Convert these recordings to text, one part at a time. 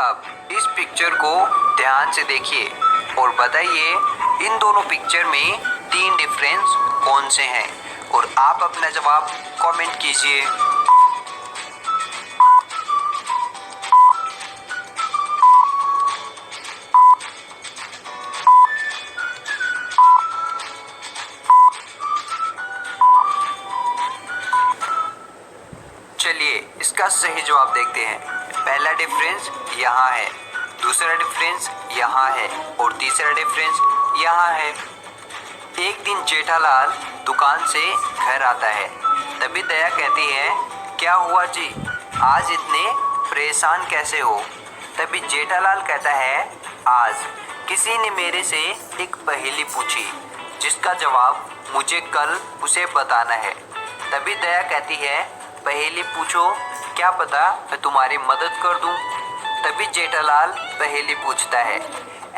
अब इस पिक्चर को ध्यान से देखिए और बताइए इन दोनों पिक्चर में तीन डिफरेंस कौन से हैं और आप अपना जवाब कमेंट कीजिए। चलिए इसका सही जवाब देखते हैं। पहला डिफरेंस यहाँ है, दूसरा डिफरेंस यहाँ है और तीसरा डिफरेंस यहाँ है। एक दिन जेठालाल दुकान से घर आता है, तभी दया कहती है, क्या हुआ जी, आज इतने परेशान कैसे हो? तभी जेठालाल कहता है, आज किसी ने मेरे से एक पहेली पूछी जिसका जवाब मुझे कल उसे बताना है। तभी दया कहती है, पहेली पूछो, क्या पता मैं तुम्हारी मदद कर दूं। तभी जेठालाल पहेली पूछता है,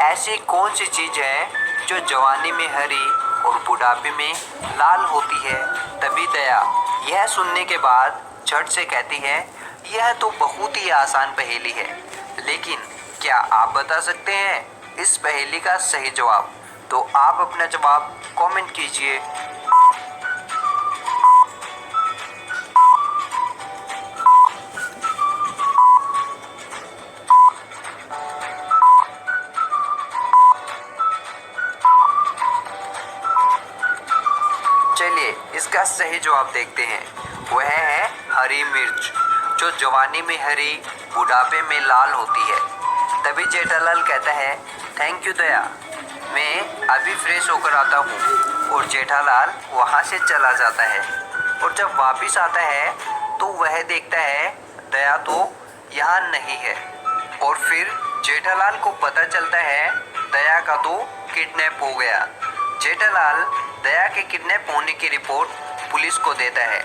ऐसी कौन सी चीज है जो जवानी में हरी और बुढ़ापे में लाल होती है। तभी दया यह सुनने के बाद झट से कहती है, यह तो बहुत ही आसान पहेली है, लेकिन क्या आप बता सकते हैं इस पहेली का सही जवाब? तो आप अपना जवाब कमेंट कीजिए। चलिए इसका सही जवाब देखते हैं। वह है हरी मिर्च, जो जवानी में हरी बुढ़ापे में लाल होती है। तभी जेठालाल कहता है, थैंक यू दया, मैं अभी फ्रेश होकर आता हूँ। और जेठालाल वहाँ से चला जाता है और जब वापस आता है तो वह देखता है दया तो यहाँ नहीं है। और फिर जेठालाल को पता चलता है दया का तो किडनैप हो गया। जेठालाल दया के किडनैप होने की रिपोर्ट पुलिस को देता है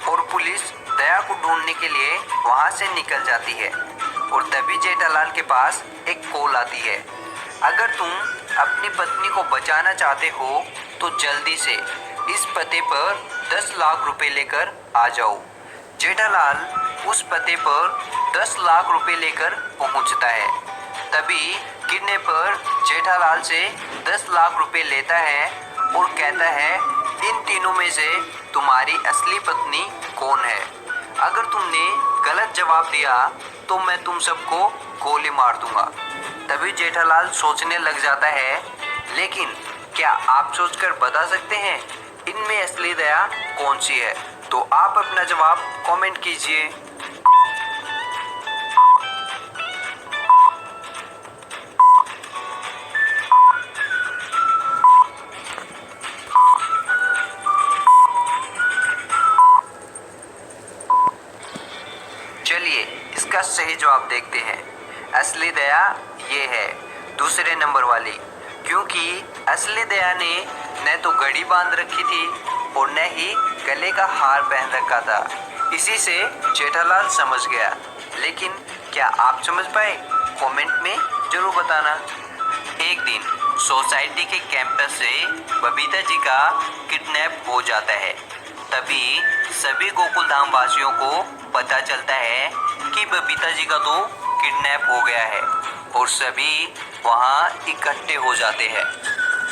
और पुलिस दया को ढूंढने के लिए वहां से निकल जाती है। और तभी जेठालाल के पास एक कॉल आती है, अगर तुम अपनी पत्नी को बचाना चाहते हो तो जल्दी से इस पते पर 10 लाख रुपए लेकर आ जाओ। जेठालाल उस पते पर 10 लाख रुपए लेकर पहुंचता है। तभी किडनैपर जेठालाल से 10 लाख रुपए लेता है और कहता है, इन तीनों में से तुम्हारी असली पत्नी कौन है? अगर तुमने गलत जवाब दिया तो मैं तुम सबको गोली मार दूंगा। तभी जेठालाल सोचने लग जाता है, लेकिन क्या आप सोचकर बता सकते हैं इनमें असली दया कौन सी है? तो आप अपना जवाब कमेंट कीजिए। चलिए इसका सही जवाब देखते हैं। असली दया ये है, दूसरे नंबर वाली, क्योंकि असली दया ने न तो घड़ी बांध रखी थी और न ही गले का हार पहन रखा था। इसी से जेठालाल समझ गया। लेकिन क्या आप समझ पाए? कमेंट में जरूर बताना। एक दिन सोसाइटी के कैंपस से बबीता जी का किडनैप हो जाता है। तभी सभी गोकुल धाम वासियों को पता चलता है कि बबीता जी का तो किडनैप हो गया है और सभी वहाँ इकट्ठे हो जाते हैं।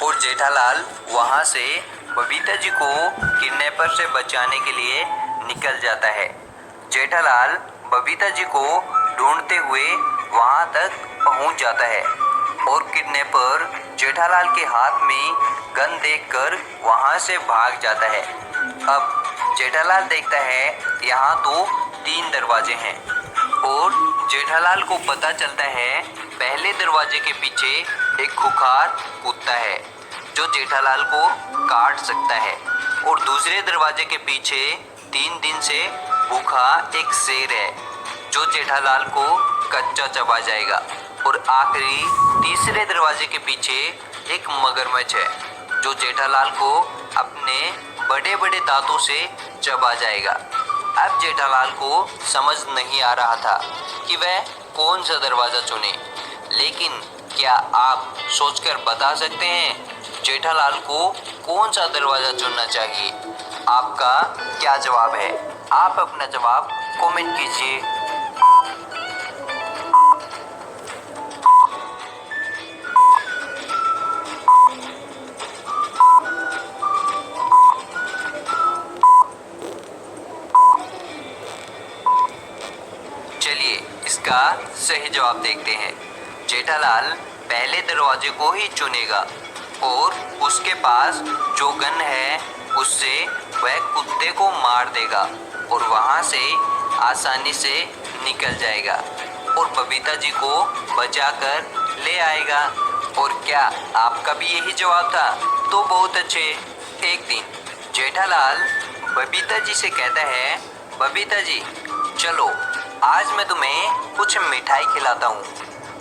और जेठालाल वहाँ से बबीता जी को किडनैपर से बचाने के लिए निकल जाता है। जेठालाल बबीता जी को ढूंढते हुए वहाँ तक पहुँच जाता है और किडनैपर जेठालाल के हाथ में गन देखकर वहाँ से भाग जाता है। अब जेठालाल देखता है यहाँ तो 3 दरवाजे हैं और जेठालाल को पता चलता है पहले दरवाजे के पीछे एक खुखार कुत्ता है जो जेठालाल को काट सकता है और दूसरे दरवाजे के पीछे 3 दिन से भूखा एक शेर है जो जेठालाल को कच्चा चबा जाएगा और आखिरी तीसरे दरवाजे के पीछे एक मगरमच्छ है जो जेठालाल को अपने बड़े बड़े दांतों से चबा जाएगा। अब जेठालाल को समझ नहीं आ रहा था कि वह कौन सा दरवाज़ा चुने, लेकिन क्या आप सोचकर बता सकते हैं जेठालाल को कौन सा दरवाज़ा चुनना चाहिए? आपका क्या जवाब है? आप अपना जवाब कमेंट कीजिए। इसका सही जवाब देखते हैं। जेठालाल पहले दरवाजे को ही चुनेगा और उसके पास जो गन है उससे वह कुत्ते को मार देगा और वहाँ से आसानी से निकल जाएगा और बबीता जी को बचाकर ले आएगा। और क्या आपका भी यही जवाब था? तो बहुत अच्छे। एक दिन जेठालाल बबीता जी से कहता है, बबीता जी चलो आज मैं तुम्हें कुछ मिठाई खिलाता हूँ।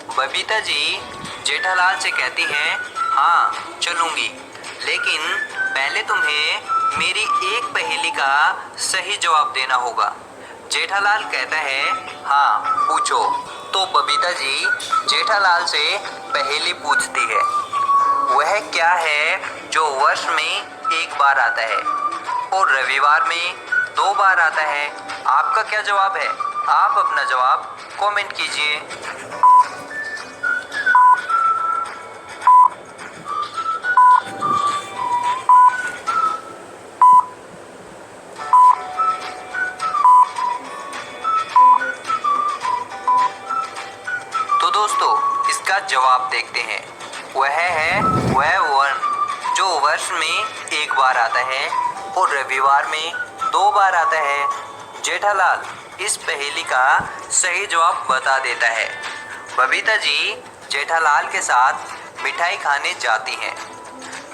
बबीता जी जेठालाल से कहती हैं, हाँ चलूँगी, लेकिन पहले तुम्हें मेरी एक पहेली का सही जवाब देना होगा। जेठालाल कहता है, हाँ पूछो। तो बबीता जी जेठालाल से पहेली पूछती है, वह क्या है जो वर्ष में एक बार आता है और रविवार में 2 बार आता है? आपका क्या जवाब है? आप अपना जवाब कमेंट कीजिए। तो दोस्तों इसका जवाब देखते हैं। वह वर्ण जो वर्ष में एक बार आता है और रविवार में 2 बार आता है। जेठालाल इस पहेली का सही जवाब बता देता है। बबीता जी जेठालाल के साथ मिठाई खाने जाती हैं।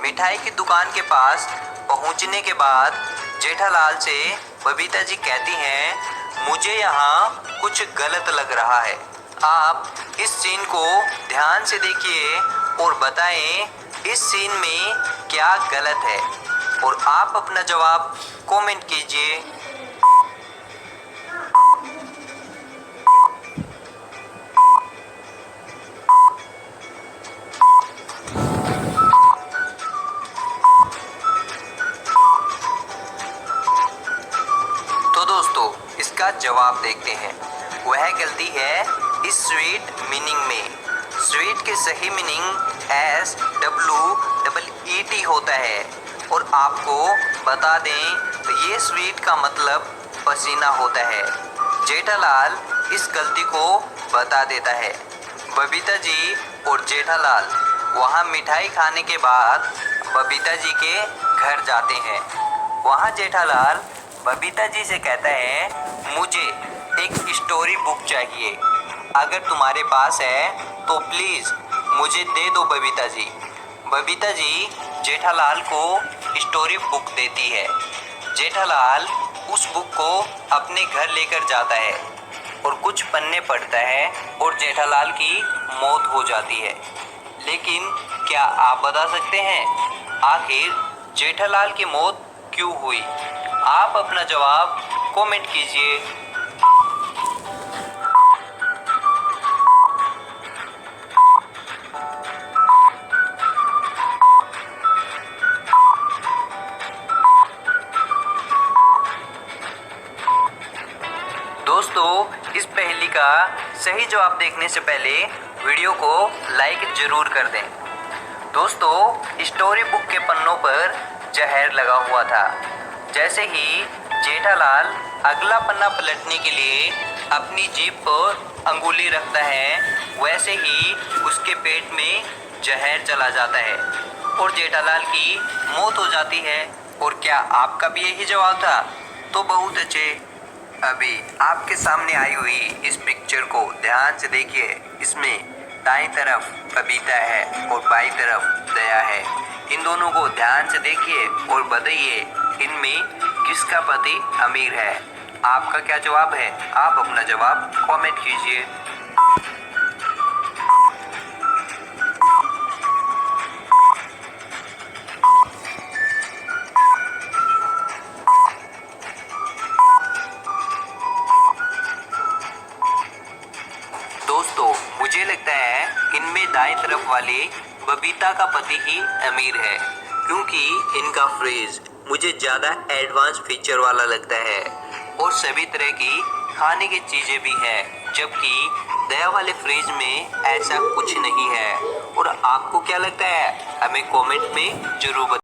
मिठाई की दुकान के पास पहुंचने के बाद जेठालाल से बबीता जी कहती हैं, मुझे यहाँ कुछ गलत लग रहा है। आप इस सीन को ध्यान से देखिए और बताएं इस सीन में क्या गलत है और आप अपना जवाब कमेंट कीजिए। तो दोस्तों इसका जवाब देखते हैं। वह गलती है इस स्वीट मीनिंग में। स्वीट के सही मीनिंग SWEET होता है और आपको बता दें तो ये स्वीट का मतलब पसीना होता है। जेठालाल इस गलती को बता देता है। बबीता जी और जेठालाल वहाँ मिठाई खाने के बाद बबीता जी के घर जाते हैं। वहाँ जेठालाल बबीता जी से कहता है, मुझे एक स्टोरी बुक चाहिए, अगर तुम्हारे पास है तो प्लीज़ मुझे दे दो बबीता जी। बबीता जी जेठालाल को स्टोरी बुक देती है। जेठालाल उस बुक को अपने घर लेकर जाता है और कुछ पन्ने पढ़ता है और जेठालाल की मौत हो जाती है। लेकिन क्या आप बता सकते हैं आखिर जेठालाल की मौत क्यों हुई? आप अपना जवाब कमेंट कीजिए। दोस्तों इस पहेली का सही जवाब देखने से पहले वीडियो को लाइक जरूर कर दें। दोस्तों स्टोरी बुक के पन्नों पर जहर लगा हुआ था। जैसे ही जेठालाल अगला पन्ना पलटने के लिए अपनी जीभ पर अंगुली रखता है, वैसे ही उसके पेट में जहर चला जाता है और जेठालाल की मौत हो जाती है। और क्या आपका भी यही जवाब था? तो बहुत अच्छे। अभी आपके सामने आई हुई इस पिक्चर को ध्यान से देखिए। इसमें दाईं तरफ बबीता है और बाईं तरफ दया है। इन दोनों को ध्यान से देखिए और बताइए इनमें किसका पति अमीर है। आपका क्या जवाब है? आप अपना जवाब कमेंट कीजिए। दोस्तों मुझे लगता है इनमें दाएं तरफ वाले बबीता का पति ही अमीर है, क्योंकि इनका फ्रिज मुझे ज़्यादा एडवांस फीचर वाला लगता है और सभी तरह की खाने की चीज़ें भी हैं, जबकि दया वाले फ्रिज में ऐसा कुछ नहीं है। और आपको क्या लगता है हमें कमेंट में जरूर बताइए।